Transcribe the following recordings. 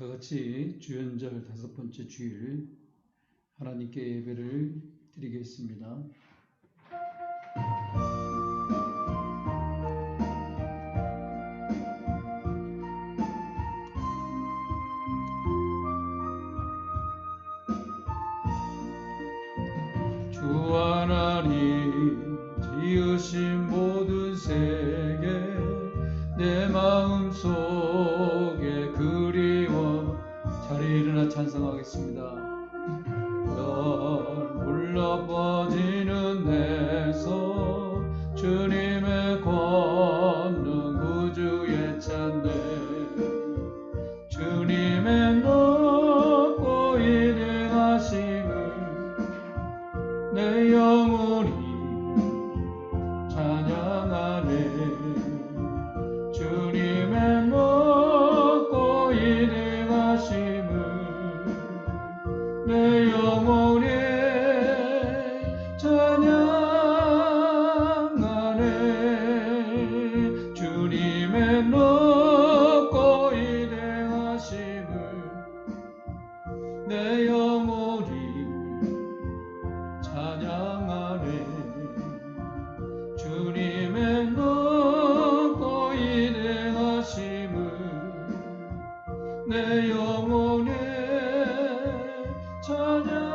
다 같이 주연절 5번째 주일 하나님께 예배를 드리겠습니다. 주 하나님 지으신 모든 세계 내 마음속에 그리워 자리에 일어나 찬송하겠습니다. 울려 퍼지는 내서 주님의 권능 구주의 찬내 주님의 높고 위대하심을 내 영혼이 찬양하네. 주님의 높고 위대하심을 내 영혼이 찬양하네. 주님의 높고 위대하심을 내 영혼이 찬양하네. 주님의 높고 위대하심을 내 영혼이 찬양하네.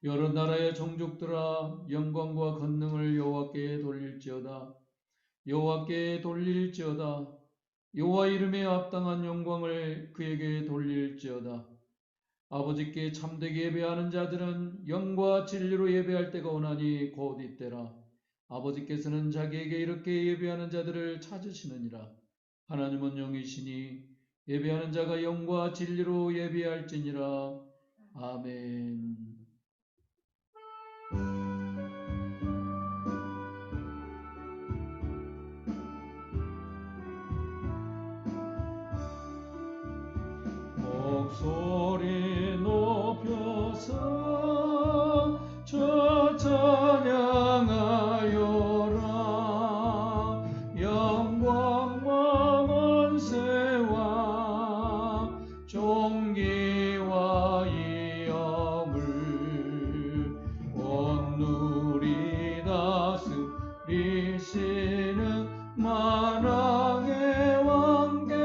여러 나라의 종족들아 영광과 권능을 여호와께 돌릴지어다. 여호와께 돌릴지어다. 여호와 이름에 합당한 영광을 그에게 돌릴지어다. 아버지께 참되게 예배하는 자들은 영과 진리로 예배할 때가 오나니 곧 이때라. 아버지께서는 자기에게 이렇게 예배하는 자들을 찾으시느니라. 하나님은 영이시니 예배하는 자가 영과 진리로 예배할지니라. 아멘. 목소리 높여서 저 찬양하여라. 영광과 권세와 존귀와 위엄을 온누리 다스리시는 만왕의 왕께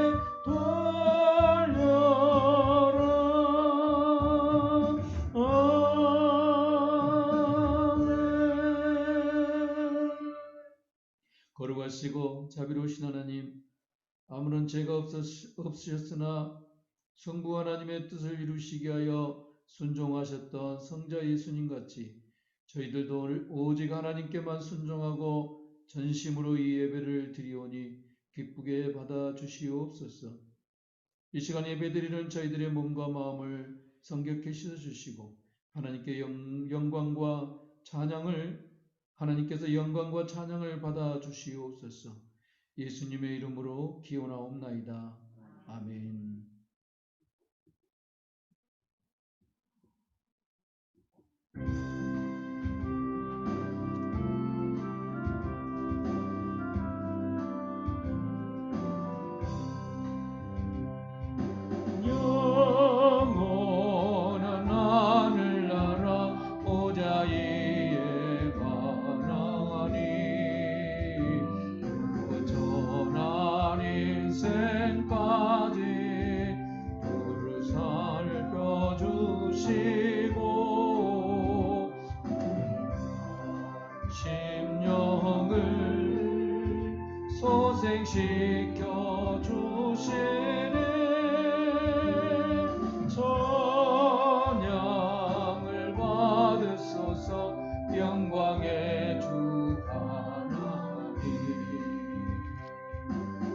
거룩하시고 자비로우신 하나님, 아무런 죄가 없으셨으나 성부 하나님의 뜻을 이루시게 하여 순종하셨던 성자 예수님같이 저희들도 오직 하나님께만 순종하고 전심으로 이 예배를 드리오니 기쁘게 받아주시옵소서. 이 시간 예배드리는 저희들의 몸과 마음을 성결케 씻어주시고 하나님께서 영광과 찬양을 받아 주시옵소서. 예수님의 이름으로 기원하옵나이다. 아멘. 영원한 하늘나라 보좌에 소생시켜 주시네. 찬양을 받으소서. 영광의 주 하나님.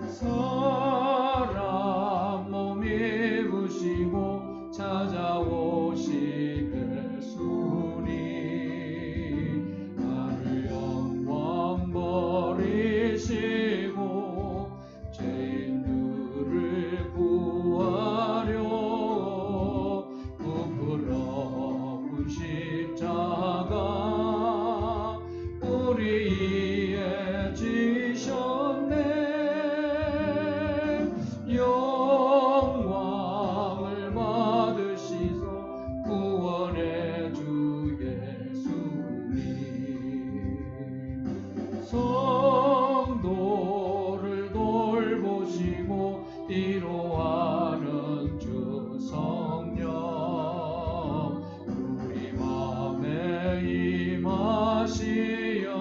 사람 몸 입으시고 찾아오신 예수님, 나를 영광 버리시고 하시어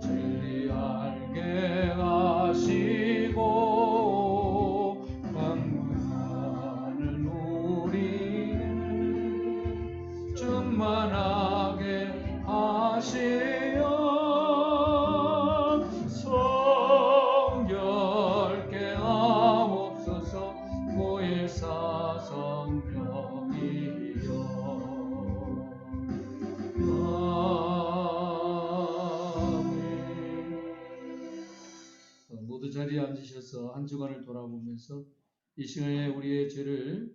진리 알게 하시고 방문하는 우리를 충만하게 하시어 성결케 하옵소서 보혜사 성령이여. 모두 자리에 앉으셔서 한 주간을 돌아보면서 이 시간에 우리의 죄를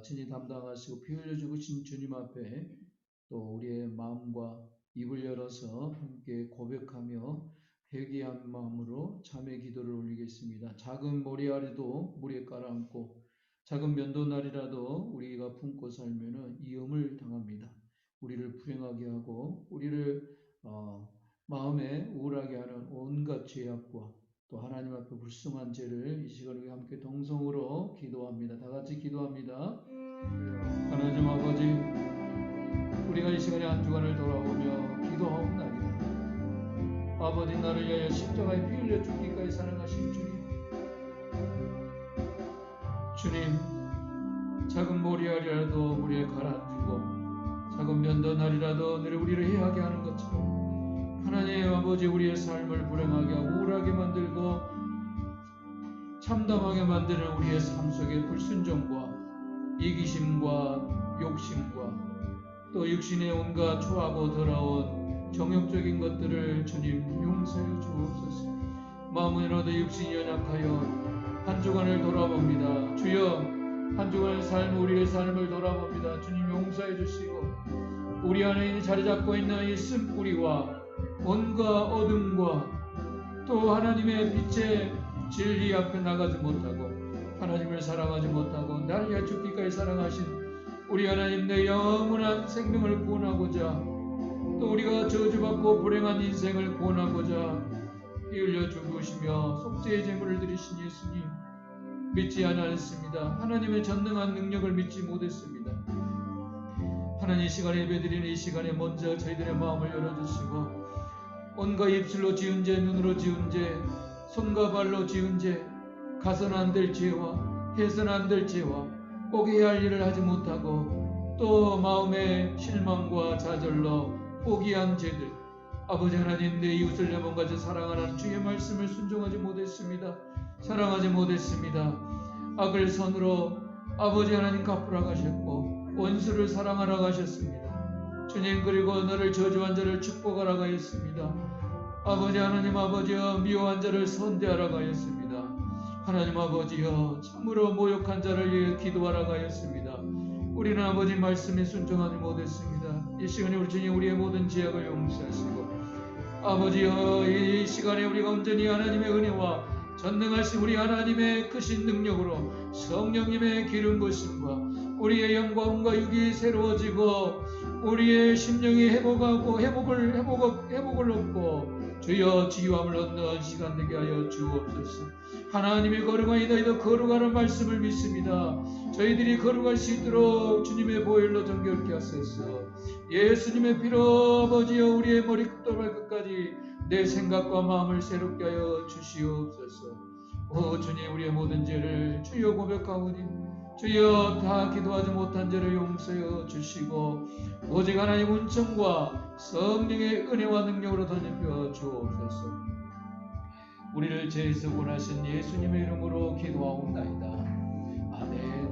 친히 담당하시고 피 흘려 죽으신 주님 앞에 또 우리의 마음과 입을 열어서 함께 고백하며 회개한 마음으로 참회 기도를 올리겠습니다. 작은 모래알이도 물에 깔아앉고 작은 면도날이라도 우리가 품고 살면은 이음을 당합니다. 우리를 불행하게 하고 우리를 마음에 우울하게 하는 온갖 죄악과 또 하나님 앞에 불순한 죄를 이 시간에 함께 동성으로 기도합니다. 다 같이 기도합니다. 하나님 아버지, 우리가 이 시간에 한 주간을 돌아보며 기도하옵나이다. 아버지, 나를 위하여 십자가에 피 흘려 죽기까지 사랑하신 주님, 작은 모리알이라도 물에 가라앉고 작은 면도날이라도 늘 우리를 해하게 하는 것처럼 하나님 아버지, 우리의 삶을 불행하게 하고 우울하게 만들고 참담하게 만드는 우리의 삶 속에 불순종과 이기심과 욕심과 또 육신의 온갖 초하고 더러운 정욕적인 것들을 주님 용서해 주옵소서. 마음으로도 육신이 연약하여 한 주간을 돌아봅니다. 주여, 한 주간의 삶, 우리의 삶을 돌아봅니다. 주님 용서해 주시고 우리 안에 자리 잡고 있는 이 쓴뿌리와 온갖 어둠과 또 하나님의 빛의 진리 앞에 나가지 못하고 하나님을 사랑하지 못하고 나를 위해 죽기까지 사랑하신 우리 하나님, 내 영원한 생명을 구원하고자 또 우리가 저주받고 불행한 인생을 구원하고자 피 흘려 죽으시며 속죄의 제물을 드리신 예수님 믿지 않았습니다. 하나님의 전능한 능력을 믿지 못했습니다. 하나님, 이 시간에 예배드리는 이 시간에 먼저 저희들의 마음을 열어주시고 온갖 입술로 지은 죄, 눈으로 지은 죄, 손과 발로 지은 죄, 가서는 안 될 죄와 해서는 안 될 죄와 꼭 해야 할 일을 하지 못하고 또 마음의 실망과 좌절로 포기한 죄들, 아버지 하나님, 내 이웃을 내 몸같이 사랑하는 주의 말씀을 순종하지 못했습니다. 사랑하지 못했습니다. 악을 선으로 아버지 하나님 갚으라 가셨고 원수를 사랑하라 가셨습니다. 주님, 그리고 너를 저주한 자를 축복하라 하였습니다. 아버지 하나님, 아버지여, 미워한 자를 선대하라 하였습니다. 하나님 아버지여, 참으로 모욕한 자를 위해 기도하라 하였습니다. 우리는 아버지 말씀에 순종하지 못했습니다. 이 시간에 우리 주님, 우리의 모든 죄악을 용서하시고 아버지여, 이 시간에 우리가 온전히 하나님의 은혜와 전능하신 우리 하나님의 크신 능력으로 성령님의 기름 부으심과 우리의 영광과 육이 새로워지고 우리의 심령이 회복하고 회복을 얻고 주여 지유함을 얻는 시간 되게 하여 주옵소서. 하나님이 거룩하니 너희도 거룩하는 말씀을 믿습니다. 저희들이 거룩할 수 있도록 주님의 보혈로 정결케 하소서. 예수님의 피로 아버지여, 우리의 머리끝부터 발끝까지 내 생각과 마음을 새롭게 하여 주시옵소서. 오 주님, 우리의 모든 죄를 주여 고백하오니 주여 다 기도하지 못한 죄를 용서해 주시고 오직 하나님 은총과 성령의 은혜와 능력으로 덧입혀 주옵소서. 우리를 죄에서 구원하신 예수님의 이름으로 기도하옵나이다. 아멘.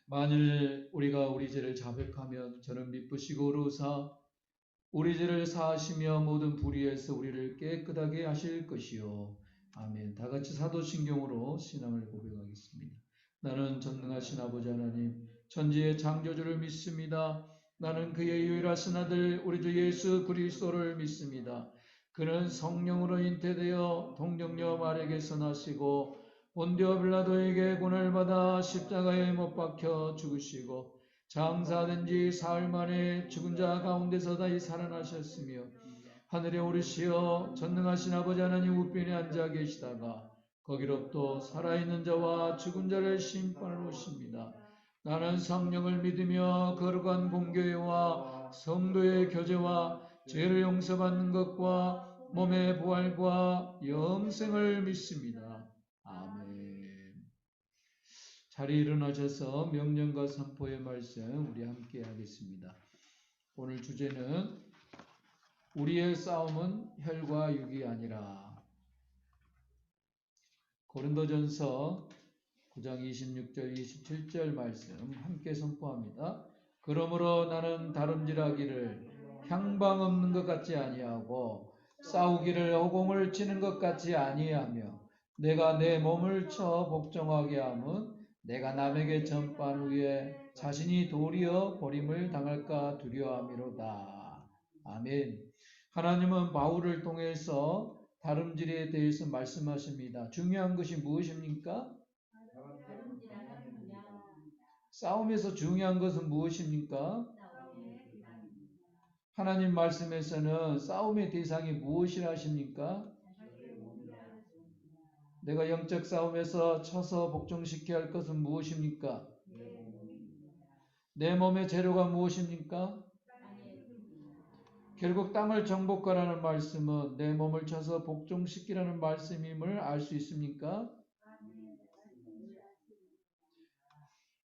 만일 우리가 우리 죄를 자백하면 저는 미쁘시고 의로우사 우리 죄를 사하시며 모든 불의에서 우리를 깨끗하게 하실 것이요. 아멘. 다 같이 사도신경으로 신앙을 고백하겠습니다. 나는 전능하신 아버지 하나님 천지의 창조주를 믿습니다. 나는 그의 유일하신 아들 우리 주 예수 그리스도를 믿습니다. 그는 성령으로 잉태되어 동정녀 마리아에게서 나시고 본디오 빌라도에게 고난을 받아 십자가에 못 박혀 죽으시고 장사된 지 사흘 만에 죽은 자 가운데서 다시 살아나셨으며 하늘에 오르시어 전능하신 아버지 하나님 우편에 앉아 계시다가 거기로부터 살아있는 자와 죽은 자를 심판하러 오십니다. 나는 성령을 믿으며 거룩한 공교회와 성도의 교제와 죄를 용서받는 것과 몸의 부활과 영생을 믿습니다. 아멘. 자리에 일어나셔서 명령과 선포의 말씀 우리 함께 하겠습니다. 오늘 주제는 우리의 싸움은 혈과 육이 아니라. 고린도전서 9장 26절 27절 말씀 함께 선포합니다. 그러므로 나는 다름질하기를 향방 없는 것 같지 아니하고 싸우기를 허공을 치는 것 같지 아니하며 내가 내 몸을 쳐 복종하게 함은 내가 남에게 전판 후에 자신이 도리어 버림을 당할까 두려워함이로다. 아멘. 하나님은 바울을 통해서 다름질에 대해서 말씀하십니다. 중요한 것이 무엇입니까? 싸움에서 중요한 것은 무엇입니까? 하나님 말씀에서는 싸움의 대상이 무엇이라 하십니까? 내가 영적 싸움에서 쳐서 복종시켜야 할 것은 무엇입니까? 내 몸의 재료가 무엇입니까? 결국 땅을 정복하라는 말씀은 내 몸을 쳐서 복종시키라는 말씀임을 알 수 있습니까?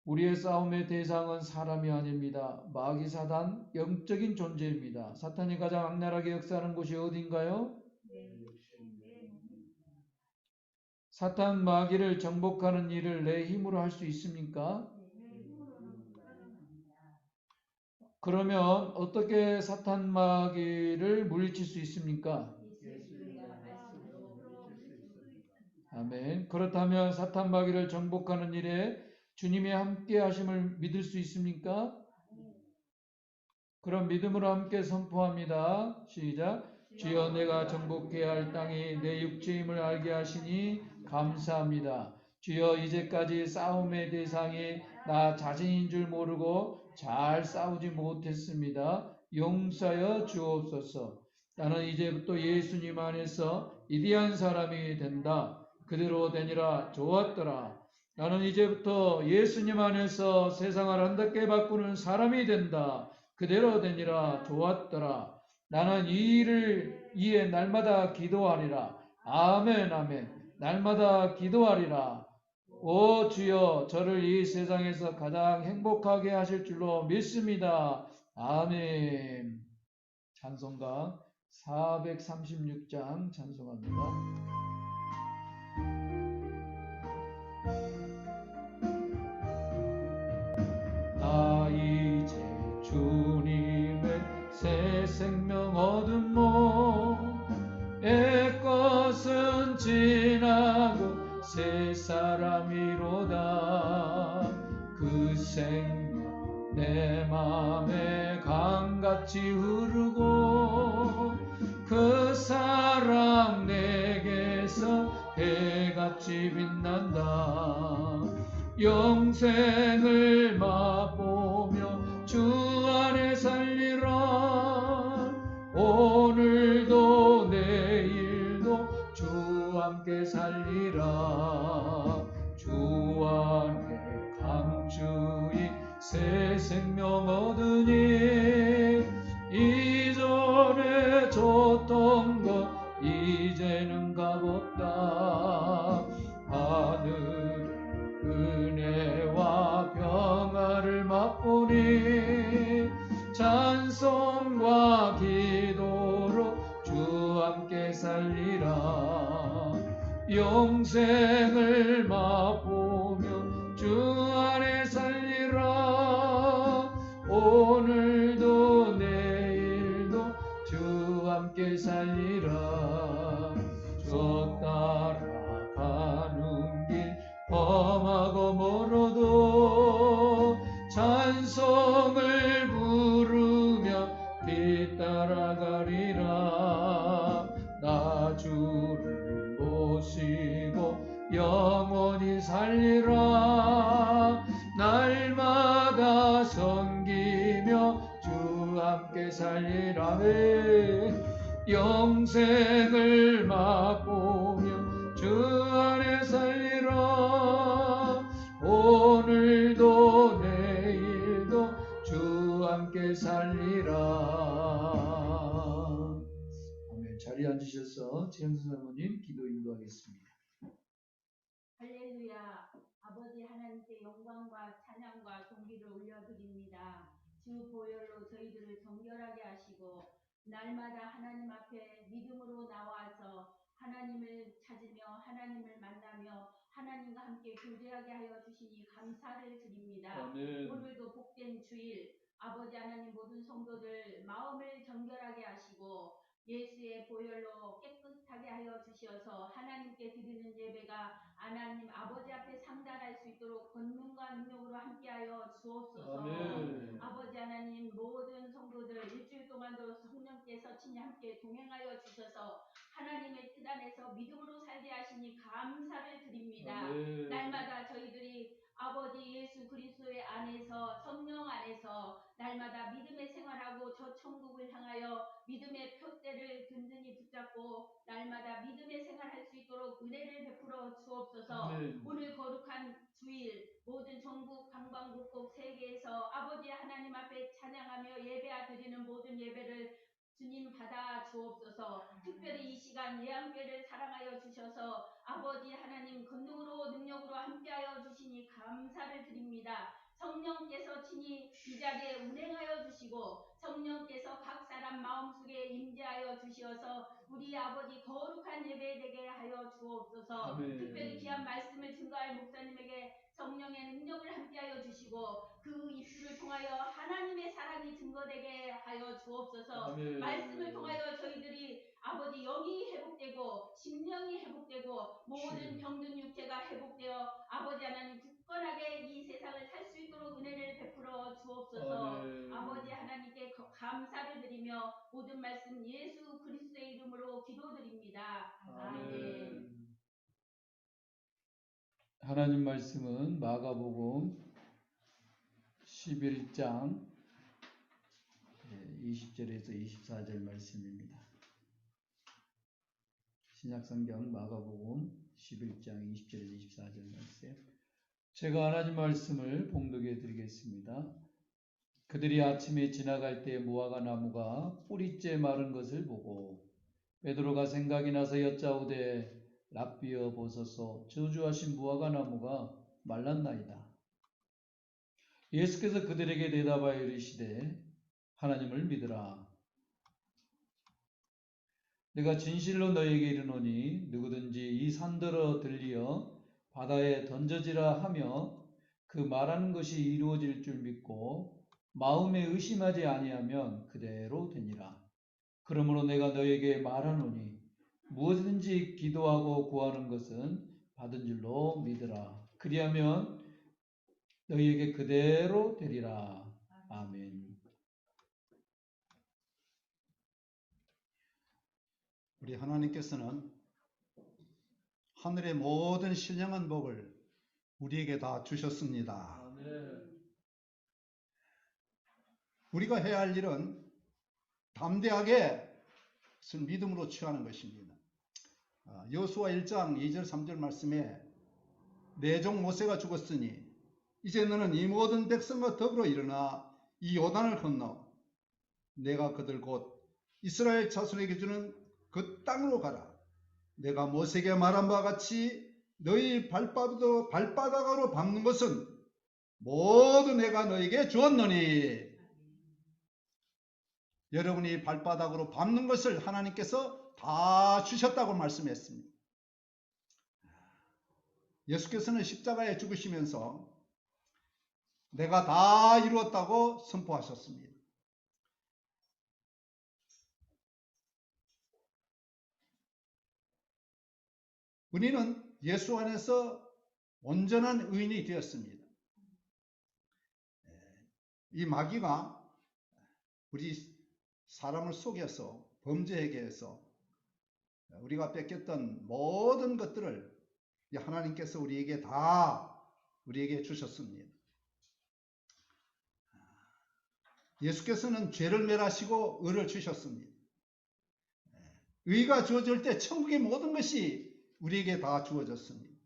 우리의 싸움의 대상은 사람이 아닙니다. 마귀 사단, 영적인 존재입니다. 사탄이 가장 악랄하게 역사하는 곳이 어딘가요? 사탄 마귀를 정복하는 일을 내 힘으로 할 수 있습니까? 그러면 어떻게 사탄 마귀를 물리칠 수 있습니까? 아멘. 그렇다면 사탄 마귀를 정복하는 일에 주님의 함께 하심을 믿을 수 있습니까? 그럼 믿음으로 함께 선포합니다. 시작. 주여 내가 정복해야 할 땅이 내 육체임을 알게 하시니 감사합니다. 주여 이제까지 싸움의 대상이 나 자신인 줄 모르고 잘 싸우지 못했습니다. 용서하여 주옵소서. 나는 이제부터 예수님 안에서 위대한 사람이 된다. 그대로 되니라. 좋았더라. 나는 이제부터 예수님 안에서 세상을 아름답게 바꾸는 사람이 된다. 그대로 되니라. 좋았더라. 나는 이 일을 위해 날마다 기도하리라. 아멘 아멘. 날마다 기도하리라. 오 주여 저를 이 세상에서 가장 행복하게 하실 줄로 믿습니다. 아멘. 찬송가 436장 찬송합니다. 나 이제 주님의 새 생명 얻은 몸의 것은 지나고 새 사람이로다. 그 생명 내 맘에 강같이 흐르고 그 사랑 내게서 해같이 빛난다. 영생을 맛보며 주 안에 살리라. 오늘도 내일도 주 함께 살리라. 주 안에 강주히 새 생명 얻으니 이전에 줬던 것 이제는 값없다. 하늘 은혜와 평화를 맛보니 찬송과 기도로 주 함께 살리라. 영생을 맛보며 주 안에 살리라. 오늘도 내일도 주 함께 살리라. 저 따라가는 길 험하고 멀어도 찬송을 부르며 뒤따라가리라. 나 주를 모시고 영원히 살리라. 날마다 섬기며 주 함께 살리라. 영생을 맛보며 주 안에 살리라. 오늘도 내일도 주 함께 오래 살리라. 아멘. 자리에 앉으셔서 지영선 사모님 기도 인도하겠습니다. 할렐루야. 아버지 하나님께 영광과 찬양과 존귀를 올려드립니다. 주 보혈로 저희들을 정결하게 하시고 날마다 하나님 앞에 믿음으로 나와서 하나님을 찾으며 하나님을 만나며 하나님과 함께 교제하게 하여 주시니 감사를 드립니다. 아멘. 오늘도 복된 주일 아버지 하나님 모든 성도들 마음을 정결하게 하시고 예수의 보혈로 깨끗하게 하여 주시어서 하나님께 드리는 예배가 하나님 아버지 앞에 상달할 수 있도록 권능과 능력으로 함께하여 주옵소서. 아멘. 아버지 하나님 모든 성도들 일주일 동안도 성령께서 친히 함께 동행하여 주셔서 하나님의 뜻 안에서 믿음으로 살게 하시니 감사를 드립니다. 아멘. 날마다 저희들이 아버지 예수 그리스도의 안에서 성령 안에서 날마다 믿음의 생활하고 저 천국을 향하여 믿음의 표대를 든든히 붙잡고 날마다 믿음의 생활할 수 있도록 은혜를 베풀어 주옵소서. 아멘. 오늘 거룩한 주일 모든 전국 방방곡곡 세계에서 아버지 하나님 앞에 찬양하며 예배 드리는 모든 예배를 주님 받아 주옵소서. 특별히 이 시간 예언교회를 사랑하여 주셔서 아버지 하나님 권능으로 능력으로 함께하여 주시니 감사를 드립니다. 성령께서 친히 이 자리에 운행하여 주시고 성령께서 각 사람 마음속에 임재하여 주시어서 우리 아버지 거룩한 예배 되게 하여 주옵소서. 아멘. 특별히 귀한 말씀을 증거할 목사님에게 성령의 능력을 함께하여 주시고 그 입술을 통하여 하나님의 사랑이 증거되게 하여 주옵소서. 아멘. 말씀을 통하여 저희들이 아버지 영이 회복되고 심령이 회복되고 모든 병든 육체가 회복되어 아버지 하나님 굳건하게 이 세상을 살 수 있도록 은혜를 베풀어 주옵소서. 아멘. 아버지 하나님께 감사를 드리며 모든 말씀 예수 그리스도의 이름으로 기도드립니다. 아멘. 하나님 말씀은 마가복음 11장 20절에서 24절 말씀입니다. 신약성경 마가복음 11장 20절에서 24절 말씀. 제가 하나님 말씀을 봉독해 드리겠습니다. 그들이 아침에 지나갈 때 무화과 나무가 뿌리째 마른 것을 보고 베드로가 생각이 나서 여짜오되 랍비여 보소서 저주하신 무화과 나무가 말랐나이다. 예수께서 그들에게 대답하여 이르시되 하나님을 믿으라. 내가 진실로 너에게 이르노니 누구든지 이 산더러 들리어 바다에 던져지라 하며 그 말하는 것이 이루어질 줄 믿고 마음에 의심하지 아니하면 그대로 되니라. 그러므로 내가 너에게 말하노니 무엇든지 기도하고 구하는 것은 받은 줄로 믿으라. 그리하면 너희에게 그대로 되리라. 아멘. 우리 하나님께서는 하늘의 모든 신령한 복을 우리에게 다 주셨습니다. 아멘. 우리가 해야 할 일은 담대하게 믿음으로 취하는 것입니다. 여호수아 1장 2절 3절 말씀에 내 종 모세가 죽었으니 이제 너는 이 모든 백성과 더불어 일어나 이 요단을 건너 내가 그들 곧 이스라엘 자손에게 주는 그 땅으로 가라. 내가 모세에게 말한 바와 같이 너희 발바닥으로 밟는 것은 모두 내가 너에게 주었노니. 여러분이 발바닥으로 밟는 것을 하나님께서 다 주셨다고 말씀했습니다. 예수께서는 십자가에 죽으시면서 내가 다 이루었다고 선포하셨습니다. 우리는 예수 안에서 온전한 의인이 되었습니다. 이 마귀가 우리 사람을 속여서 범죄하게 해서 우리가 뺏겼던 모든 것들을 하나님께서 우리에게 주셨습니다. 예수께서는 죄를 멸하시고 의를 주셨습니다. 의가 주어질 때 천국의 모든 것이 우리에게 다 주어졌습니다.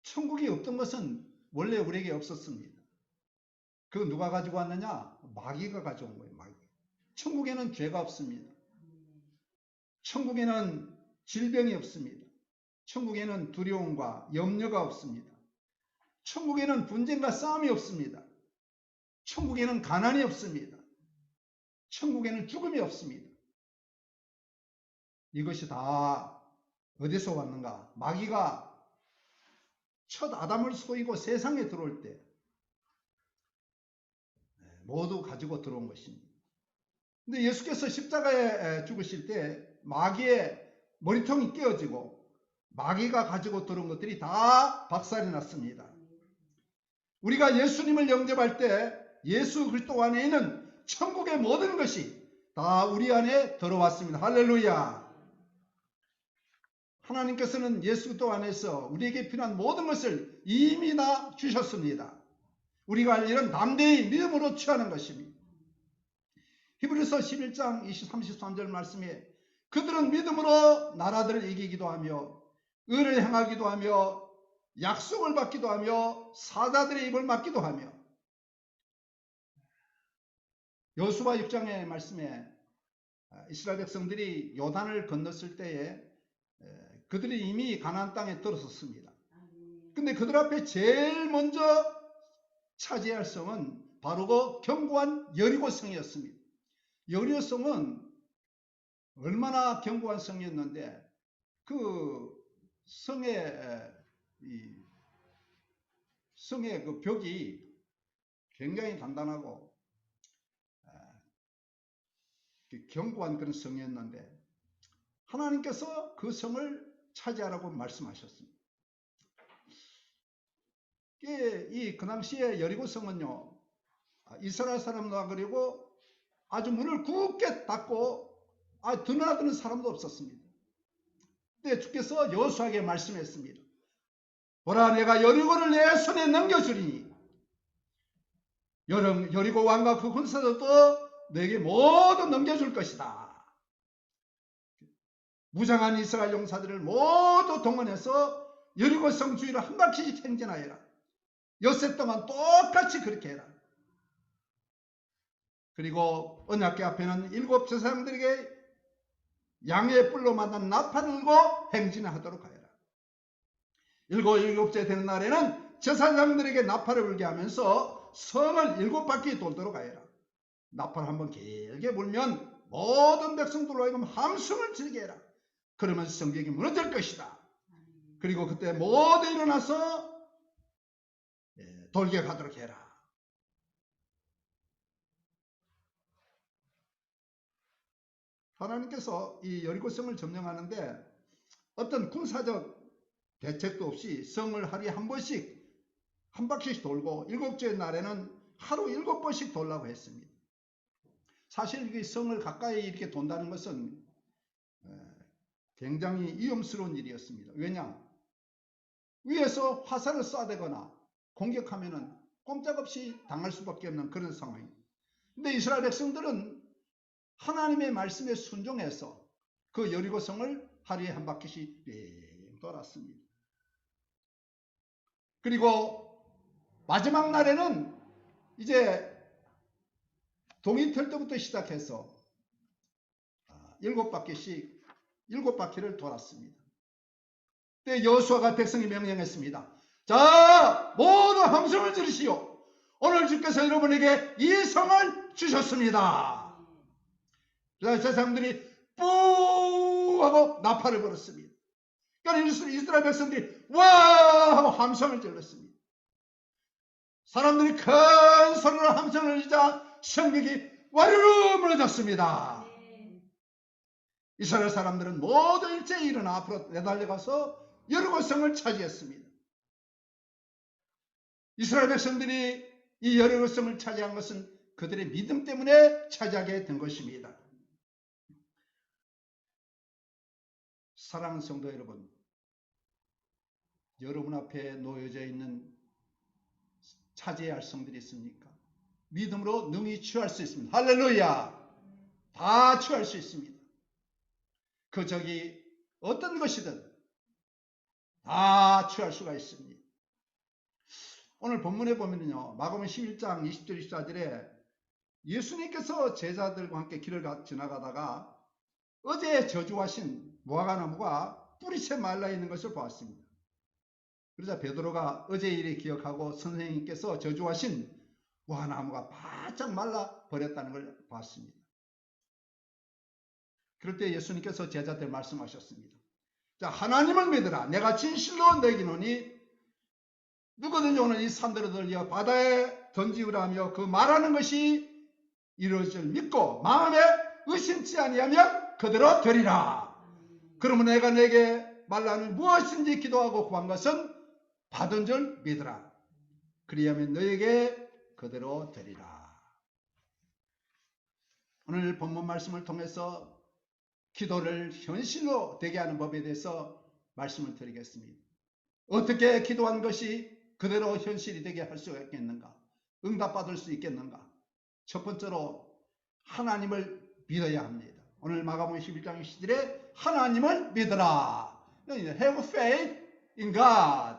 천국이 없던 것은 원래 우리에게 없었습니다. 그 누가 가지고 왔느냐? 마귀가 가져온 거예요. 마귀. 천국에는 죄가 없습니다. 천국에는 질병이 없습니다. 천국에는 두려움과 염려가 없습니다. 천국에는 분쟁과 싸움이 없습니다. 천국에는 가난이 없습니다. 천국에는 죽음이 없습니다. 이것이 다 어디서 왔는가? 마귀가 첫 아담을 속이고 세상에 들어올 때 모두 가지고 들어온 것입니다. 근데 예수께서 십자가에 죽으실 때 마귀의 머리통이 깨어지고 마귀가 가지고 들어온 것들이 다 박살이 났습니다. 우리가 예수님을 영접할 때 예수 그리스도 안에 있는 천국의 모든 것이 다 우리 안에 들어왔습니다. 할렐루야. 하나님께서는 예수 그리스도 안에서 우리에게 필요한 모든 것을 이미 다 주셨습니다. 우리가 할 일은 담대히 믿음으로 취하는 것입니다. 히브리서 11장 33절 말씀에 그들은 믿음으로 나라들을 이기기도 하며 의를 행하기도 하며 약속을 받기도 하며 사자들의 입을 막기도 하며 여호수아 6장의 말씀에 이스라엘 백성들이 요단을 건넜을 때에 그들이 이미 가나안 땅에 들어섰습니다. 근데 그들 앞에 제일 먼저 차지할 성은 바로 그 견고한 여리고 성이었습니다. 여리고 성은 얼마나 견고한 성이었는데 그 성의 그 벽이 굉장히 단단하고 견고한 그런 성이었는데 하나님께서 그 성을 차지하라고 말씀하셨습니다. 그 당시에 여리고 성은요, 이스라엘 사람과 그리고 아주 문을 굳게 닫고 드나드는 사람도 없었습니다. 그때 주께서 여호수아에게 말씀했습니다. 보라, 내가 여리고를 내 손에 넘겨주리니 여리고 왕과 그 군사들도 내게 모두 넘겨줄 것이다. 무장한 이스라엘 용사들을 모두 동원해서 여리고 성 주위를 한 바퀴씩 행진하여라. 엿새 동안 똑같이 그렇게 해라. 그리고 언약궤 앞에는 7 제사장들에게 양의 뿔로 만든 나팔을 들고 행진하도록 하여라. 7째 되는 날에는 제사장들에게 나팔을 불게 하면서 성을 7바퀴 돌도록 하여라. 나팔 한번 길게 불면 모든 백성들로 하여금 함성을 지르게 해라. 그러면 성벽이 무너질 것이다. 그리고 그때 모두 일어나서 돌격하도록 해라. 하나님께서 이 여리고성을 점령하는데 어떤 군사적 대책도 없이 성을 하루에 한 번씩 한 바퀴씩 돌고 7째 날에는 하루 7번씩 돌라고 했습니다. 사실 이 성을 가까이 이렇게 돈다는 것은 굉장히 위험스러운 일이었습니다. 왜냐? 위에서 화살을 쏴대거나 공격하면은 꼼짝없이 당할 수밖에 없는 그런 상황입니다. 근데 이스라엘 백성들은 하나님의 말씀에 순종해서 그 여리고성을 하루에 한 바퀴씩 빙 돌았습니다. 그리고 마지막 날에는 이제 동이 틀 때부터 시작해서 7바퀴를 돌았습니다. 그때 여호수아가 백성이 명령했습니다. 자, 모두 함성을 지르시오. 오늘 주께서 여러분에게 이 성을 주셨습니다. 제사장들이 뿌 하고 나팔을 불었습니다. 그러니까 이스라엘 백성들이 와 하고 함성을 질렀습니다. 사람들이 큰 소리로 함성을 지르자 성벽이 와르르 무너졌습니다. 이스라엘 사람들은 모두 일제히 일어나 앞으로 내달려가서 여리고성을 차지했습니다. 이스라엘 백성들이 이 여리고성을 차지한 것은 그들의 믿음 때문에 차지하게 된 것입니다. 사랑하는 성도 여러분, 여러분 앞에 놓여져 있는 차지해야 할 성들이 있습니까? 믿음으로 능히 취할 수 있습니다. 할렐루야! 다 취할 수 있습니다. 그 적이 어떤 것이든 다 취할 수가 있습니다. 오늘 본문에 보면요, 마가복음 11장 20절 24절에 예수님께서 제자들과 함께 길을 지나가다가 어제 저주하신 무화과나무가 뿌리채 말라 있는 것을 보았습니다. 그러자 베드로가 어제 일을 기억하고 선생님께서 저주하신 무화과나무가 바짝 말라 버렸다는 걸 봤습니다. 그럴 때 예수님께서 제자들 말씀하셨습니다. 자, 하나님을 믿으라. 내가 진실로 너에게 이르노니 누구든지 오늘 이 산들을 들려 바다에 던지우라 하며 그 말하는 것이 이루어질 줄 믿고 마음에 의심치 아니하면 그대로 되리라. 그러면 내가 내게 말라는 무엇인지 기도하고 구한 것은 받은 줄 믿으라. 그리하면 너에게 그대로 되리라. 오늘 본문 말씀을 통해서 기도를 현실로 되게 하는 법에 대해서 말씀을 드리겠습니다. 어떻게 기도한 것이 그대로 현실이 되게 할 수가 있겠는가? 응답받을 수 있겠는가? 첫 번째로 하나님을 믿어야 합니다. 오늘 마가복음 11장 10절에 하나님을 믿으라. Have faith in God.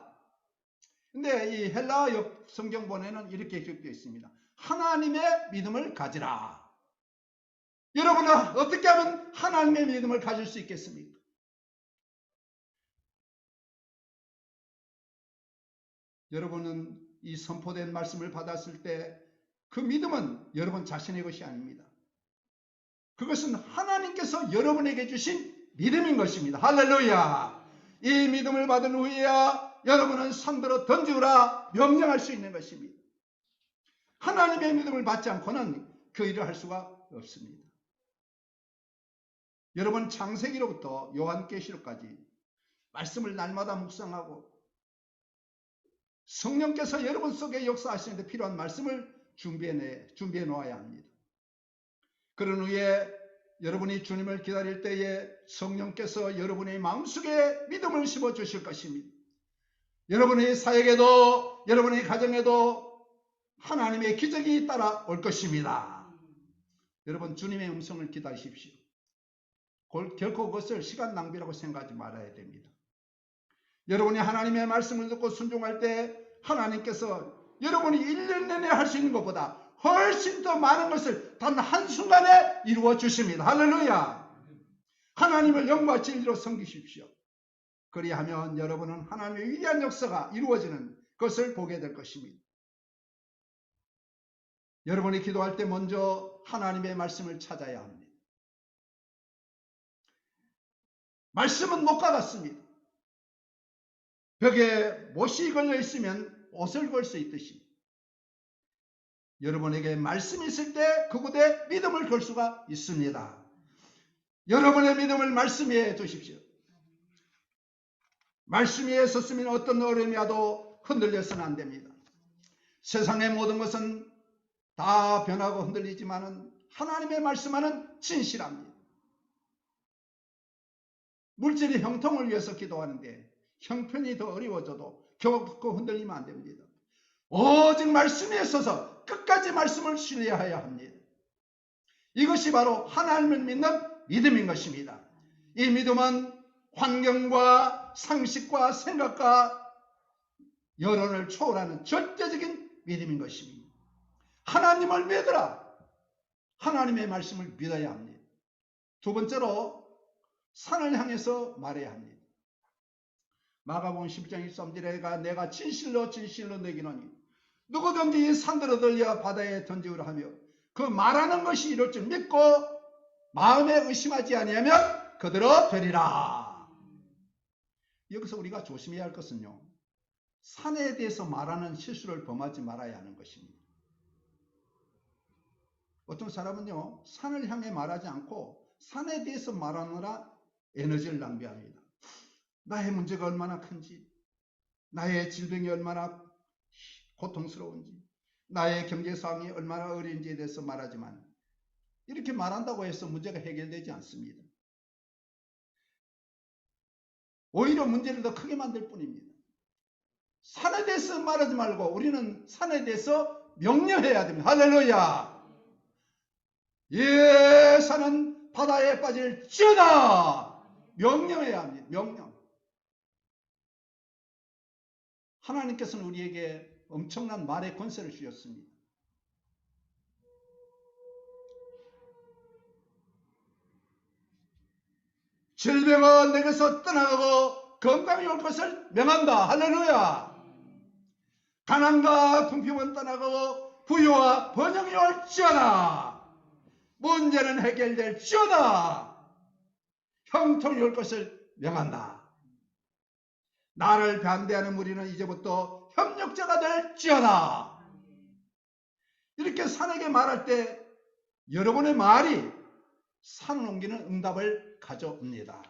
근데 이 헬라어 성경본에는 이렇게 기록되어 있습니다. 하나님의 믿음을 가지라. 여러분은 어떻게 하면 하나님의 믿음을 가질 수 있겠습니까? 여러분은 이 선포된 말씀을 받았을 때 그 믿음은 여러분 자신의 것이 아닙니다. 그것은 하나님께서 여러분에게 주신 믿음인 것입니다. 할렐루야. 이 믿음을 받은 후에야 여러분은 산들어 던지우라 명령할 수 있는 것입니다. 하나님의 믿음을 받지 않고는 그 일을 할 수가 없습니다. 여러분 창세기로부터 요한계시록까지 말씀을 날마다 묵상하고 성령께서 여러분 속에 역사하시는데 필요한 말씀을 준비해 놓아야 합니다. 그런 후에 여러분이 주님을 기다릴 때에 성령께서 여러분의 마음속에 믿음을 심어 주실 것입니다. 여러분의 사역에도 여러분의 가정에도 하나님의 기적이 따라올 것입니다. 여러분 주님의 음성을 기다리십시오. 결코 그것을 시간 낭비라고 생각하지 말아야 됩니다. 여러분이 하나님의 말씀을 듣고 순종할 때 하나님께서 여러분이 1년 내내 할 수 있는 것보다 훨씬 더 많은 것을 단 한순간에 이루어 주십니다. 할렐루야. 하나님을 영과 진리로 섬기십시오. 그리하면 여러분은 하나님의 위대한 역사가 이루어지는 것을 보게 될 것입니다. 여러분이 기도할 때 먼저 하나님의 말씀을 찾아야 합니다. 말씀은 못과 같습니다. 벽에 못이 걸려 있으면 옷을 걸 수 있듯이 여러분에게 말씀이 있을 때 그곳에 믿음을 걸 수가 있습니다. 여러분의 믿음을 말씀 위에 두십시오. 말씀 위에 섰으면 어떤 어려움이 와도 흔들려서는 안 됩니다. 세상의 모든 것은 다 변하고 흔들리지만은 하나님의 말씀은 진실합니다. 물질의 형통을 위해서 기도하는데 형편이 더 어려워져도 결코 흔들리면 안 됩니다. 오직 말씀에 있어서 끝까지 말씀을 신뢰해야 합니다. 이것이 바로 하나님을 믿는 믿음인 것입니다. 이 믿음은 환경과 상식과 생각과 여론을 초월하는 절대적인 믿음인 것입니다. 하나님을 믿으라. 하나님의 말씀을 믿어야 합니다. 두 번째로 산을 향해서 말해야 합니다. 마가복음 10장 23절에 내가 진실로 진실로 너에게 이르노니 누구든지 산들어 들려 바다에 던지우라 하며 그 말하는 것이 이룰 줄 믿고 마음에 의심하지 아니하면 그대로 되리라. 여기서 우리가 조심해야 할 것은요, 산에 대해서 말하는 실수를 범하지 말아야 하는 것입니다. 어떤 사람은요, 산을 향해 말하지 않고 산에 대해서 말하느라 에너지를 낭비합니다. 나의 문제가 얼마나 큰지, 나의 질병이 얼마나 고통스러운지, 나의 경제 상황이 얼마나 어려운지에 대해서 말하지만 이렇게 말한다고 해서 문제가 해결되지 않습니다. 오히려 문제를 더 크게 만들 뿐입니다. 산에 대해서 말하지 말고 우리는 산에 대해서 명령해야 됩니다. 할렐루야. 예, 산은 바다에 빠질지어다. 명령해야 합니다. 명령. 하나님께서는 우리에게 엄청난 말의 권세를 주셨습니다. 질병은 내게서 떠나가고 건강이 올 것을 명한다. 할렐루야. 가난과 궁핍은 떠나가고 부유와 번영이 올지어다. 문제는 해결될지어다. 형통이 올 것을 명한다. 나를 반대하는 무리는 이제부터 협력자가 될지어다. 이렇게 산에게 말할 때 여러분의 말이 산을 옮기는 응답을 가져옵니다.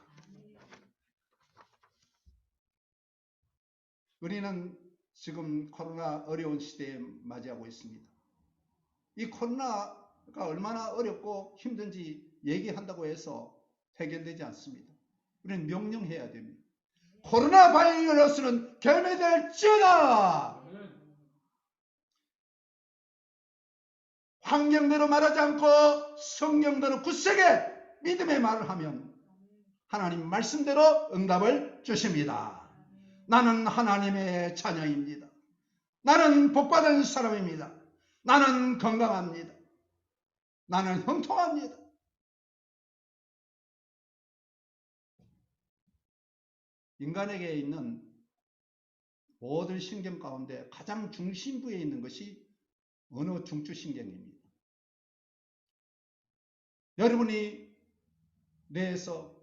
우리는 지금 코로나 어려운 시대에 맞이하고 있습니다. 이 코로나가 얼마나 어렵고 힘든지 얘기한다고 해서 해결되지 않습니다. 우리는 명령해야 됩니다. 코로나 바이러스는 괴멸될지어다. 환경대로 말하지 않고 성경대로 굳세게 믿음의 말을 하면 하나님 말씀대로 응답을 주십니다. 나는 하나님의 자녀입니다. 나는 복받은 사람입니다. 나는 건강합니다. 나는 형통합니다. 인간에게 있는 모든 신경 가운데 가장 중심부에 있는 것이 어느 중추신경입니다. 여러분이 뇌에서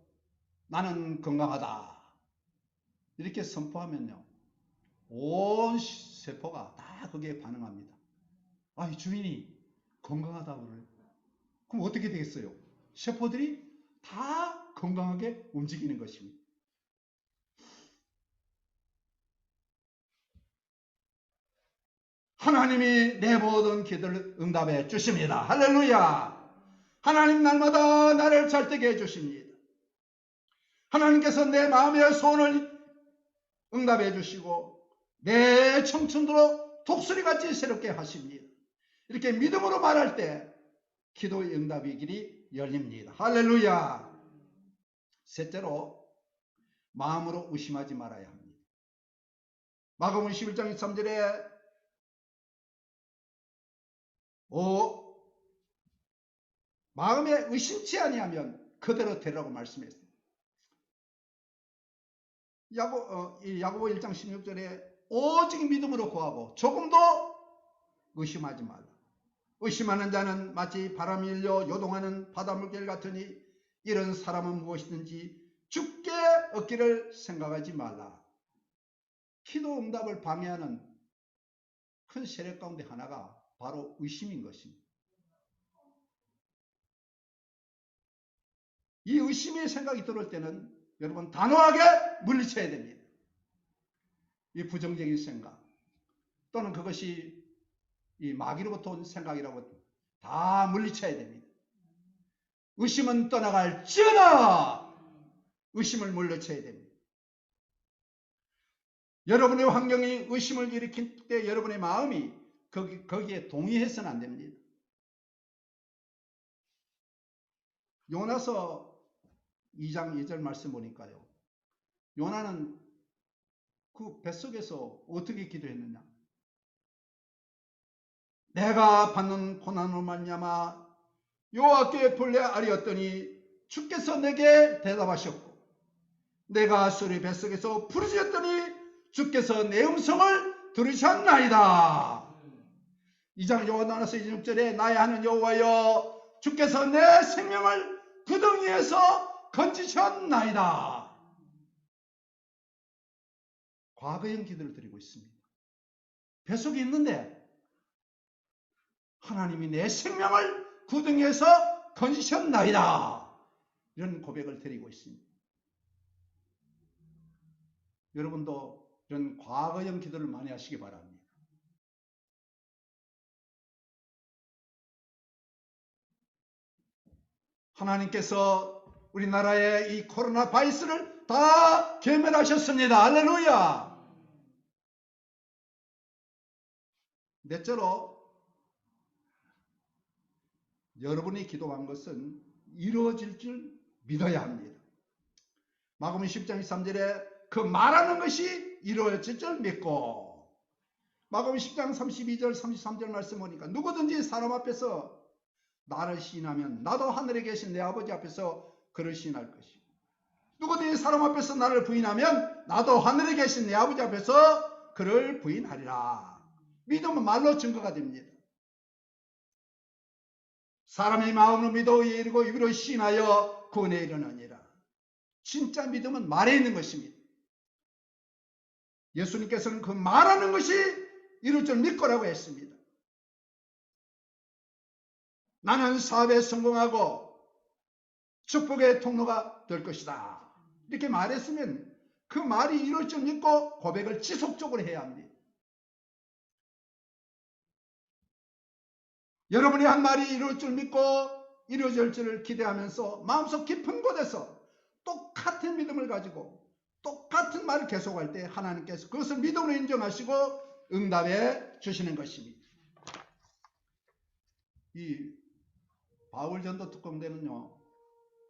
나는 건강하다 이렇게 선포하면요, 온 세포가 다 거기에 반응합니다. 아, 이 주인이 건강하다고 그래요. 그럼 어떻게 되겠어요? 세포들이 다 건강하게 움직이는 것입니다. 하나님이 내 모든 기도를 응답해 주십니다. 할렐루야. 하나님 날마다 나를 잘되게 해주십니다. 하나님께서 내 마음의 소원을 응답해 주시고 내 청춘도로 독수리같이 새롭게 하십니다. 이렇게 믿음으로 말할 때 기도의 응답의 길이 열립니다. 할렐루야. 셋째로 마음으로 의심하지 말아야 합니다. 마가복음 11장 3절에 마음에 의심치 아니하면 그대로 되라고 말씀했습니다. 야고보 1장 16절에 오직 믿음으로 구하고 조금도 의심하지 말라. 의심하는 자는 마치 바람이 일려 요동하는 바닷물결 같으니 이런 사람은 무엇이든지 죽게 얻기를 생각하지 말라. 기도 응답을 방해하는 큰 세력 가운데 하나가 바로 의심인 것입니다. 이 의심의 생각이 들어올 때는 여러분 단호하게 물리쳐야 됩니다. 이 부정적인 생각 또는 그것이 이 마귀로부터 온 생각이라고 다 물리쳐야 됩니다. 의심은 떠나갈지어다. 의심을 물리쳐야 됩니다. 여러분의 환경이 의심을 일으킬 때 여러분의 마음이 거기에 동의해서는 안 됩니다. 요나서 2장 2절 말씀 보니까요, 요나는 그 뱃속에서 어떻게 기도했느냐. 내가 받는 고난으로 말미암아 여호와께 불레아리었더니 주께서 내게 대답하셨고 내가 소리 뱃속에서 부르짖었더니 주께서 내 음성을 들으셨나이다. 2장 요나서 26절에 나의 하는 여호와여 주께서 내 생명을 구덩이에서 건지셨나이다. 과거형 기도를 드리고 있습니다. 뱃속에 있는데 하나님이 내 생명을 구덩이에서 건지셨나이다. 이런 고백을 드리고 있습니다. 여러분도 이런 과거형 기도를 많이 하시기 바랍니다. 하나님께서 우리나라의 이 코로나 바이러스를 다 괴멸하셨습니다. 할렐루야. 넷째로 여러분이 기도한 것은 이루어질 줄 믿어야 합니다. 마가복음 10장 3절에 그 말하는 것이 이루어질 줄 믿고 마가복음 10장 32절 33절 말씀 보니까 누구든지 사람 앞에서 나를 시인하면 나도 하늘에 계신 내 아버지 앞에서 그를 시인할 것이고, 누구든지 사람 앞에서 나를 부인하면 나도 하늘에 계신 내 아버지 앞에서 그를 부인하리라. 믿음은 말로 증거가 됩니다. 사람의 마음으로 믿어 의에 이르고 입으로 시인하여 구원에 이르느니라. 진짜 믿음은 말에 있는 것입니다. 예수님께서는 그 말하는 것이 이룰 줄 믿고라고 했습니다. 나는 사업에 성공하고 축복의 통로가 될 것이다. 이렇게 말했으면 그 말이 이룰 줄 믿고 고백을 지속적으로 해야 합니다. 여러분이 한 말이 이룰 줄 믿고 이루어질 줄을 기대하면서 마음속 깊은 곳에서 똑같은 믿음을 가지고 똑같은 말을 계속할 때 하나님께서 그것을 믿음으로 인정하시고 응답해 주시는 것입니다. 이 바울 전도 특공대는요,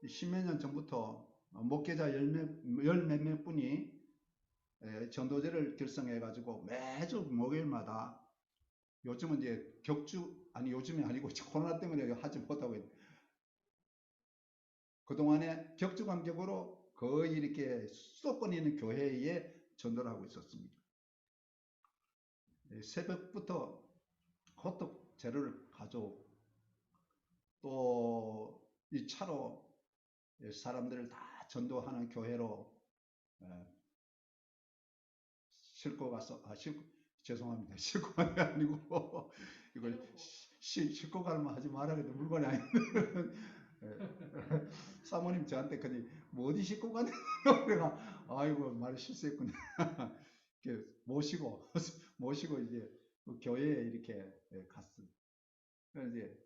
십몇 년 전부터 목회자 열몇몇 분이 전도제를 결성해 가지고 매주 목요일마다, 요즘은 이제 요즘이 아니고 코로나 때문에 하지 못하고 있는데, 그동안에 격주 간격으로 거의 이렇게 수도권 있는 교회에 전도를 하고 있었습니다. 새벽부터 호떡 재료를 가져오고 또 이 차로 사람들을 다 전도하는 교회로 싣고 가서, 죄송합니다. 싣고 가는 게 아니고 이걸 싣고 가면 하지 말아야겠다. 물건이 아닌데 사모님 저한테 그니 뭐 어디 싣고 가냐 내가 아이고 말을 실수했구나. 이렇게 모시고 이제 그 교회에 이렇게 갔습니다. 그래서 이제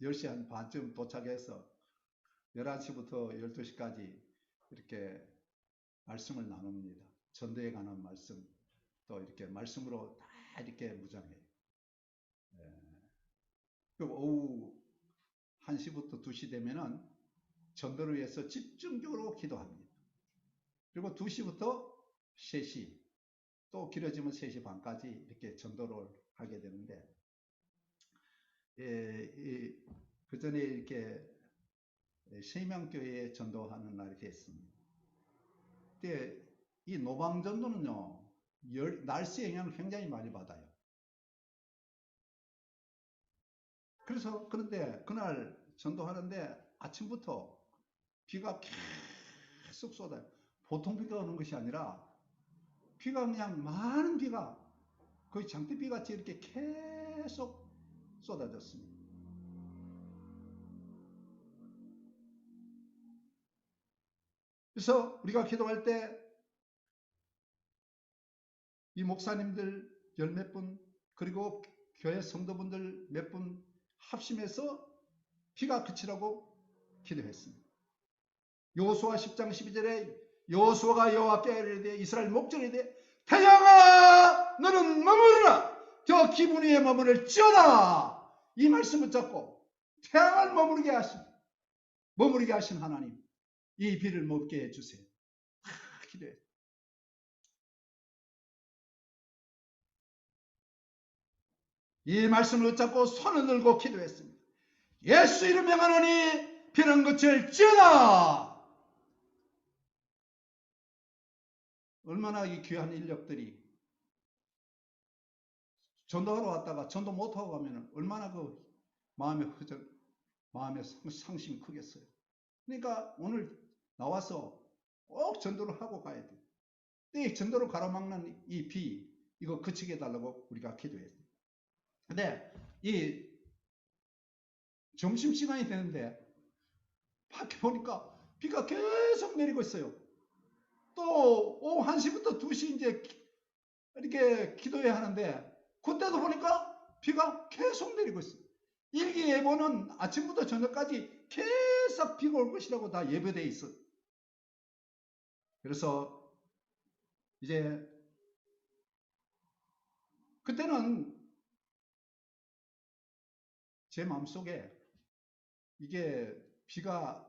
10시 한 반쯤 도착해서 11시부터 12시까지 이렇게 말씀을 나눕니다. 전도에 관한 말씀, 또 이렇게 말씀으로 다 이렇게 무장해요. 그리고 오후 1시부터 2시 되면은 전도를 위해서 집중적으로 기도합니다. 그리고 2시부터 3시, 또 길어지면 3시 반까지 이렇게 전도를 하게 되는데, 그 전에 이렇게 세명교회에 전도하는 날이 됐습니다. 근데 이 노방전도는요, 날씨 영향을 굉장히 많이 받아요. 그런데 그날 전도하는데 아침부터 비가 계속 쏟아요. 보통 비가 오는 것이 아니라 비가 그냥 많은 비가 거의 장대비 같이 이렇게 계속 쏟아졌습니다. 그래서 우리가 기도할 때 이 목사님들 열몇 분, 그리고 교회 성도분들 몇 분 합심해서 비가 그치라고 기도했습니다. 여호수아 10장 12절에 여호수아가 여호와께 이르되 이스라엘 목전에 이르되 태양아 너는 머무르라 저 기분 위에 머무를지어다. 이 말씀 붙잡고 태양을 머무르게 하신 하나님, 이 비를 멈게 해주세요. 기도해. 이 말씀을 붙잡고 손을 들고 기도했습니다. 예수 이름 명하노니 비는 그칠지어다. 얼마나 이 귀한 인력들이 전도하러 왔다가 전도 못하고 가면 얼마나 그 마음의 상심이 크겠어요. 그러니까 오늘 나와서 꼭 전도를 하고 가야 돼요. 이 전도를 가로막는 이 비, 이거 그치게 해달라고 우리가 기도했어요. 근데 이 점심시간이 되는데 밖에 보니까 비가 계속 내리고 있어요. 또 오후 1시부터 2시 이제 이렇게 기도해야 하는데 그때도 보니까 비가 계속 내리고 있어요. 일기예보는 아침부터 저녁까지 계속 비가 올 것이라고 다 예보되어 있어요. 그래서 이제 그때는 제 마음속에 이게 비가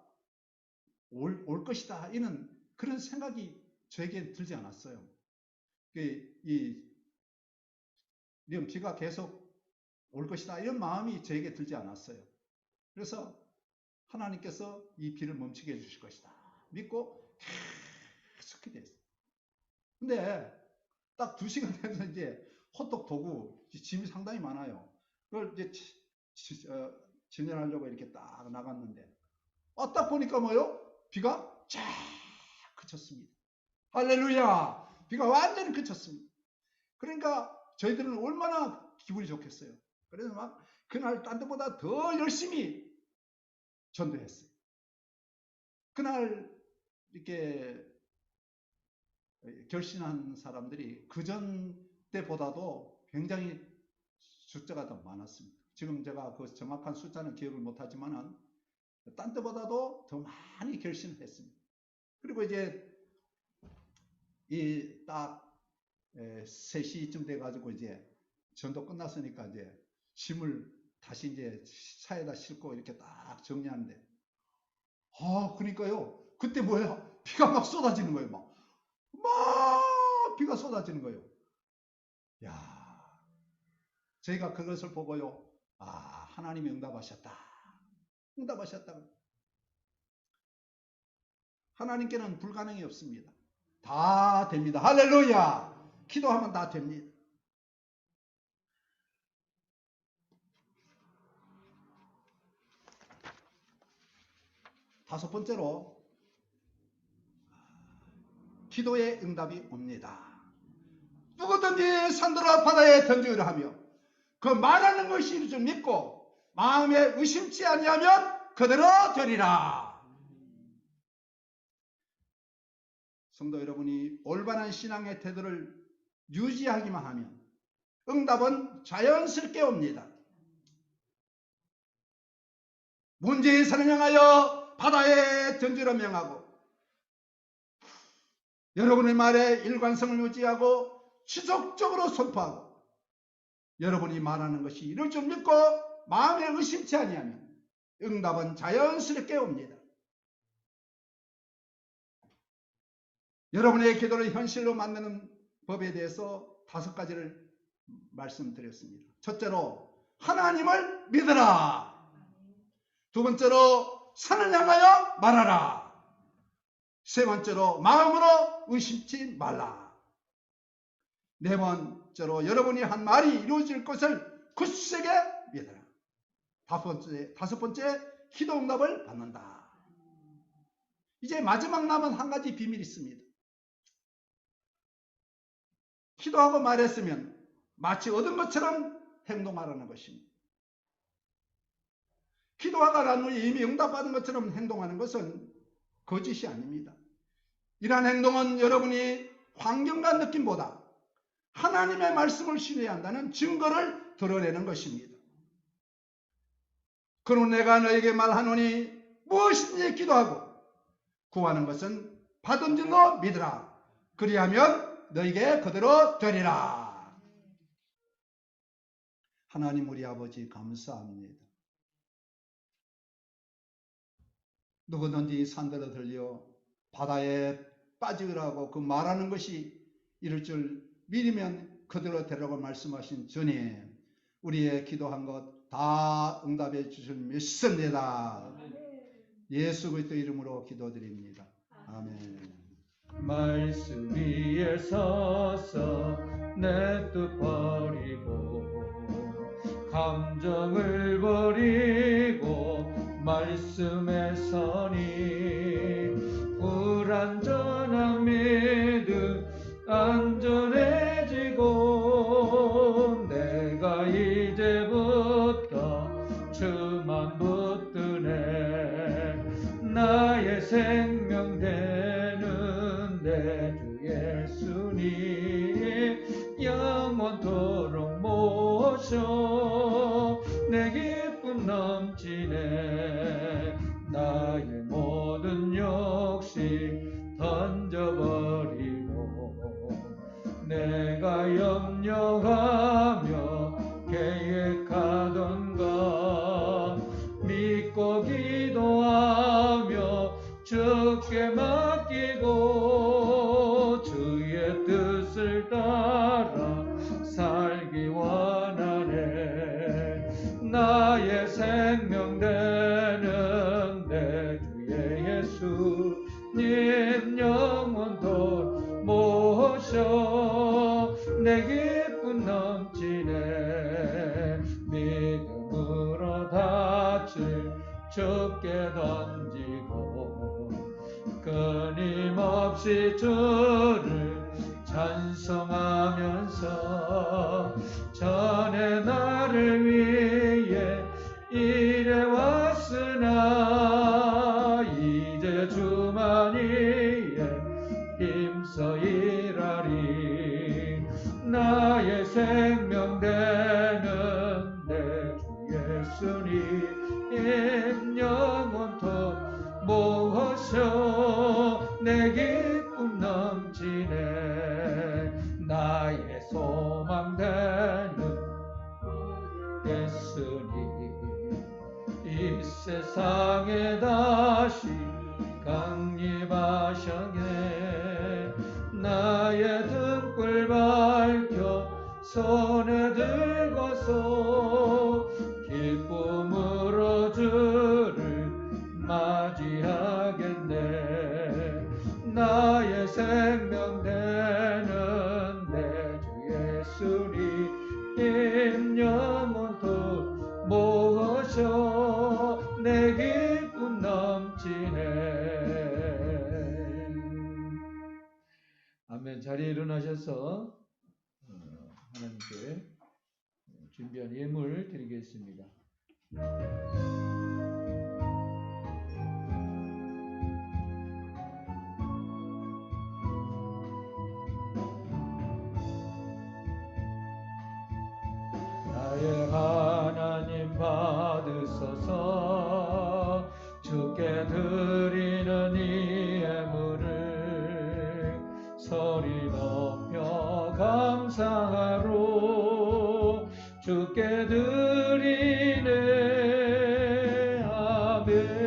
올 것이다 이런 그런 생각이 저에게 들지 않았어요. 이런 비가 계속 올 것이다 이런 마음이 저에게 들지 않았어요. 그래서 하나님께서 이 비를 멈추게 해주실 것이다 믿고 계속 기도했어요. 근데 딱 2시간 돼서 이제 호떡 도구 짐이 상당히 많아요. 그걸 이제 진열하려고 이렇게 딱 나갔는데 딱 보니까 뭐요? 비가 쫙 그쳤습니다. 할렐루야! 비가 완전히 그쳤습니다. 그러니까 저희들은 얼마나 기분이 좋겠어요. 그래서 막 그날 딴 때보다 더 열심히 전도했어요. 그날 이렇게 결신한 사람들이 그전 때보다도 굉장히 숫자가 더 많았습니다. 지금 제가 그 정확한 숫자는 기억을 못하지만은 딴 때보다도 더 많이 결신했습니다. 그리고 이제 이 딱 3시쯤 돼가지고 이제 전도 끝났으니까 이제 짐을 다시 이제 차에다 싣고 이렇게 딱 정리하는데 그러니까요 그때 뭐야 비가 막 쏟아지는 거예요. 막 비가 쏟아지는 거예요. 야, 저희가 그것을 보고요 하나님이 응답하셨다. 하나님께는 불가능이 없습니다. 다 됩니다. 할렐루야. 기도하면 다 됩니다. 다섯 번째로 기도의 응답이 옵니다. 누구든지 산들어 바다에 던지으라 하며 그 말하는 것이 이를 줄 믿고 마음에 의심치 아니하면 그대로 되리라. 성도 여러분이 올바른 신앙의 태도를 유지하기만 하면 응답은 자연스럽게 옵니다. 문제의 산을 향하여 바다에 던지라 명하고 여러분의 말에 일관성을 유지하고 지속적으로 선포하고 여러분이 말하는 것이 이룰 줄 믿고 마음에 의심치 아니하면 응답은 자연스럽게 옵니다. 여러분의 기도를 현실로 만드는 법에 대해서 5가지를 말씀드렸습니다. 첫째로 하나님을 믿으라. 두 번째로 산을 향하여 말하라. 세 번째로 마음으로 의심치 말라. 네 번째로 여러분이 한 말이 이루어질 것을 굳세게 믿어라. 다섯 번째 기도 응답을 받는다. 이제 마지막 남은 한 가지 비밀이 있습니다. 기도하고 말했으면 마치 얻은 것처럼 행동하라는 것입니다. 기도하고 난 후에 이미 응답받은 것처럼 행동하는 것은 거짓이 아닙니다. 이러한 행동은 여러분이 환경과 느낌보다 하나님의 말씀을 신뢰해야 한다는 증거를 드러내는 것입니다. 그러므로 내가 너에게 말하노니 무엇이든지 기도하고 구하는 것은 받은 줄로 믿으라. 그리하면 너에게 그대로 되리라. 하나님 우리 아버지 감사합니다. 누구든지 산들어 들려 바다에 빠지라고 그 말하는 것이 이룰 줄 믿으면 그대로 되라고 말씀하신 주님, 우리의 기도한 것 다 응답해 주실 믿습니다. 예수 그리스도 이름으로 기도드립니다. 아멘. 말씀 위에 서서 내 뜻 버리고 감정을 버리고 말씀에 서니 불안전한 믿음 안전해지고 내가 이제부터 주만 붙드네. 나의 생명 되는 내 주 예수님 영원토록 모셔 내 기쁨 넘치네. 나의 모든 욕심 던져버리고 내가 염려하며 계획하던 것 믿고 기도하며 주께 맡기고 주의 뜻을 따라 알기 원하네. 나의 생명 되는 내 주의 예수님 영원토록 모셔 내 기쁨 넘치네. 믿음으로 닻을 좁게 던지고 끊임없이 주를 찬송하면서 전에 나를 위해 일해왔으나 이제 주만이에 힘써 일하리. 나의 생명 되는 내 주 예수님 영원토록 모셔 내 기쁨 넘치네. 나의 소망 되는 예수님 이 세상에 다시 강림하셨네. 나의 등불 밝혀 손에 들고서 기쁨으로 주를 맞이하겠네. 나의 생명 되는 내 주 예수님 영원토록 모셔 내 기쁨 넘치네. 아멘. 자리에 일어나셔서 하나님께 준비한 예물 드리겠습니다. 나의 하나님 받으소서. 주께 드리는 이 예물을 소리 높여 감사하로 주께 드리네. 아멘.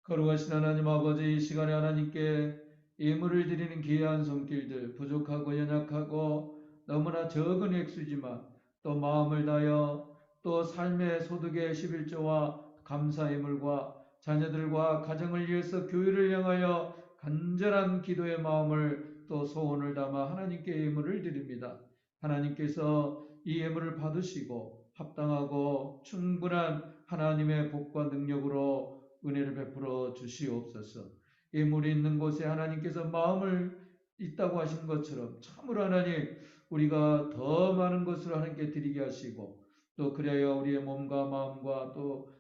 거룩하신 하나님 아버지, 이 시간에 하나님께 예물을 드리는 귀한 손길들, 부족하고 연약하고 너무나 적은 액수지만 또 마음을 다하여 또 삶의 소득의 11조와 감사 예물과 자녀들과 가정을 위해서 교회를 향하여 간절한 기도의 마음을 또 소원을 담아 하나님께 예물을 드립니다. 하나님께서 이 예물을 받으시고 합당하고 충분한 하나님의 복과 능력으로 은혜를 베풀어 주시옵소서. 예물이 있는 곳에 하나님께서 마음을 있다고 하신 것처럼 참으로 하나님 우리가 더 많은 것을 하나님께 드리게 하시고 또 그래야 우리의 몸과 마음과 또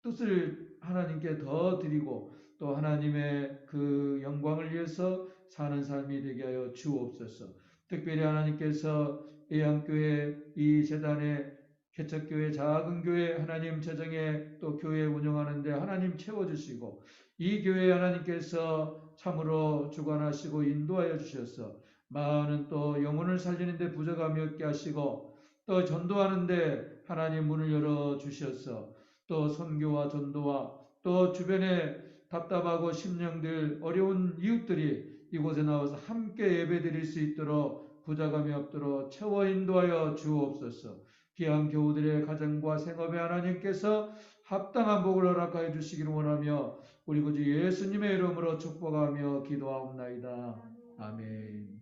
뜻을 하나님께 더 드리고 또 하나님의 그 영광을 위해서 사는 삶이 되게 하여 주옵소서. 특별히 하나님께서 예양교회 이 재단의 개척교회 작은 교회 하나님 재정에 또 교회 운영하는데 하나님 채워주시고 이 교회 하나님께서 참으로 주관하시고 인도하여 주셔서 많은 또 영혼을 살리는데 부족함이 없게 하시고 또 전도하는데 하나님 문을 열어 주셔서 또 선교와 전도와 또 주변에 답답하고 심령들 어려운 이웃들이 이곳에 나와서 함께 예배드릴 수 있도록 부족함이 없도록 채워 인도하여 주옵소서. 귀한 교우들의 가정과 생업에 하나님께서 합당한 복을 허락하여 주시기를 원하며 우리 구주 예수님의 이름으로 축복하며 기도하옵나이다. 아멘.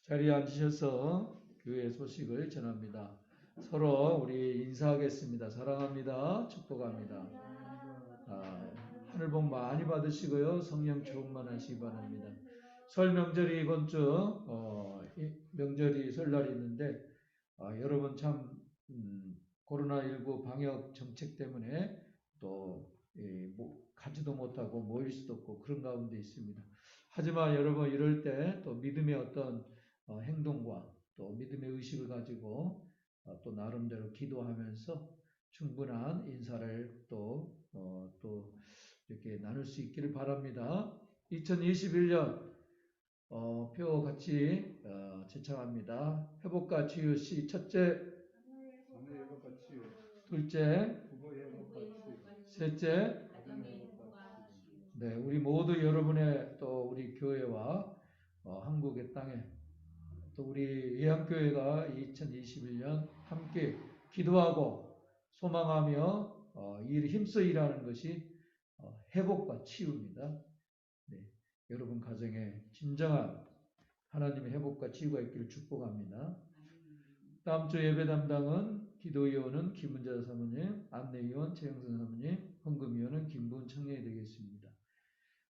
자리에 앉으셔서 교회 소식을 전합니다. 서로 우리 인사하겠습니다. 사랑합니다. 축복합니다. 하늘 복 많이 받으시고요. 성령 충만 하시기 바랍니다. 설 명절이 이번 주 명절이 설날이 있는데 여러분 참 코로나19 방역 정책 때문에 또 가지도 못하고 모일 수도 없고 그런 가운데 있습니다. 하지만 여러분 이럴 때 또 믿음의 어떤 행동과 또 믿음의 의식을 가지고 또 나름대로 기도하면서 충분한 인사를 또 이렇게 나눌 수 있기를 바랍니다. 2021년 표 같이 제창합니다. 회복과 치유 시 첫째, 둘째, 셋째, 가정의 행복과 치유. 네, 우리 모두 여러분의 또 우리 교회와 한국의 땅에 또 우리 예한교회가 2021년 함께 기도하고 소망하며 일 힘써 일하는 것이 회복과 치유입니다. 네, 여러분 가정에 진정한 하나님의 회복과 치유가 있기를 축복합니다. 다음 주 예배 담당은 기도위원은 김은자 사모님, 안내위원 최영선 사모님, 헌금위원은 김부은 청년이 되겠습니다.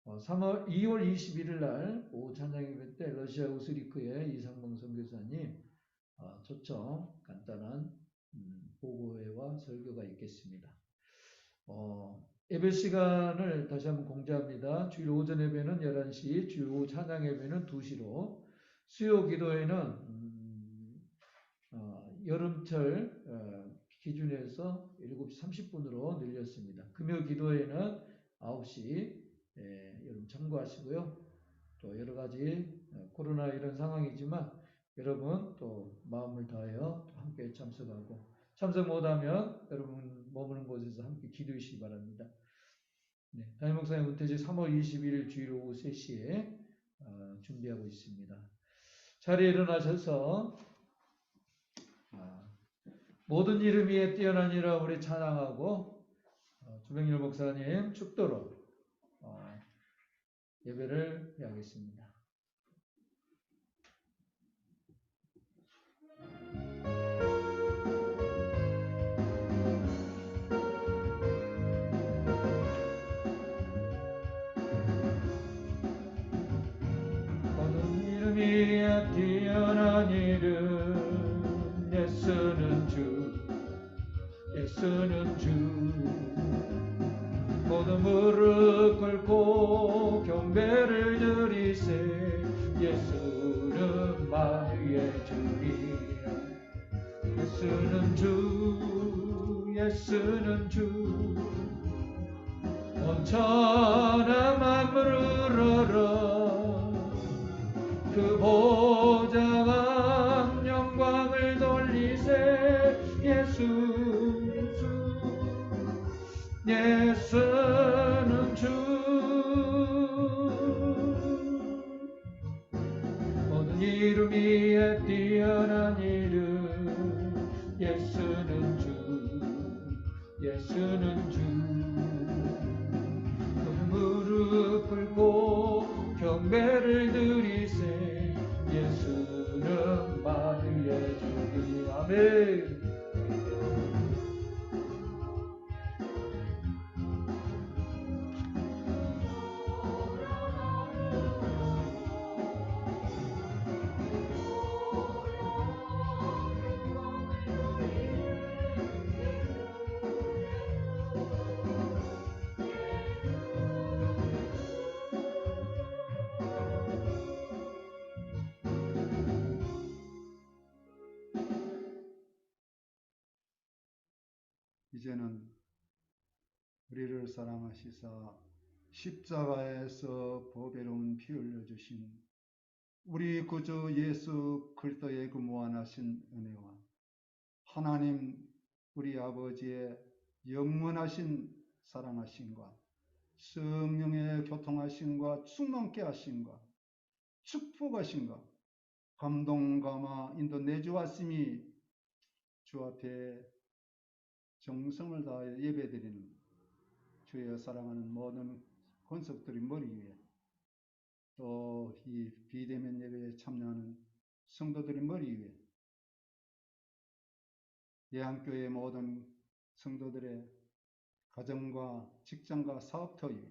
2월 21일 날 오후 찬양예배 때 러시아 우스리크의 이상봉 선교사님 초청 간단한 보고회와 설교가 있겠습니다. 예배 시간을 다시 한번 공지합니다. 주일 오전 예배는 11시, 주일 오후 찬양 예배는 2시로, 수요 기도회는 여름철 기준에서 7시 30분으로 늘렸습니다. 금요 기도회는 9시 여러분 참고하시고요. 또 여러 가지 코로나 이런 상황이지만 여러분 또 마음을 다하여 함께 참석하고 참석 못하면 여러분 머무는 곳에서 함께 기도해 주시기 바랍니다. 네, 담임 목사님 은퇴식 3월 21일 주일 오후 3시에 준비하고 있습니다. 자리에 일어나셔서 모든 이름 위에 뛰어난 이라 우리 찬양하고 주병렬 목사님 축도로 예배를 해야겠습니다. 모든 이름 위에 뛰어난 이름 예수는 주 예수는 주 모든 무릎 꿇고 경배를 드리세 예수는 만유의 주이라 예수는 주 예수는 주 온 천하 만물을 얼어 그 보좌와 영광을 돌리세 예수는 주 모든 이름 위에 뛰어난 이름 예수는 주 예수는 주 무릎 꿇고 경배를 드리세 예수는 만유의 주님 아멘. 이제는 우리를 사랑하시사 십자가에서 보배로운 피 흘려주신 우리 구주 예수 그리스도의 그 무한하신 은혜와 하나님 우리 아버지의 영원하신 사랑하심과 성령의 교통하심과 충만케 하심과 축복하심과 감동 감화 인도 내주하심이 주 앞에 정성을 다하여 예배드리는 주의 사랑하는 모든 권속들이 머리 위에 또 이 비대면 예배에 참여하는 성도들의 머리 위에 예한교회의 모든 성도들의 가정과 직장과 사업터 위에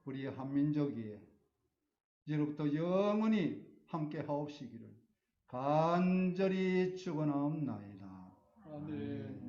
우리의 한민족 위에 이제로부터 영원히 함께 하옵시기를 간절히 축원하옵나이다. 아멘.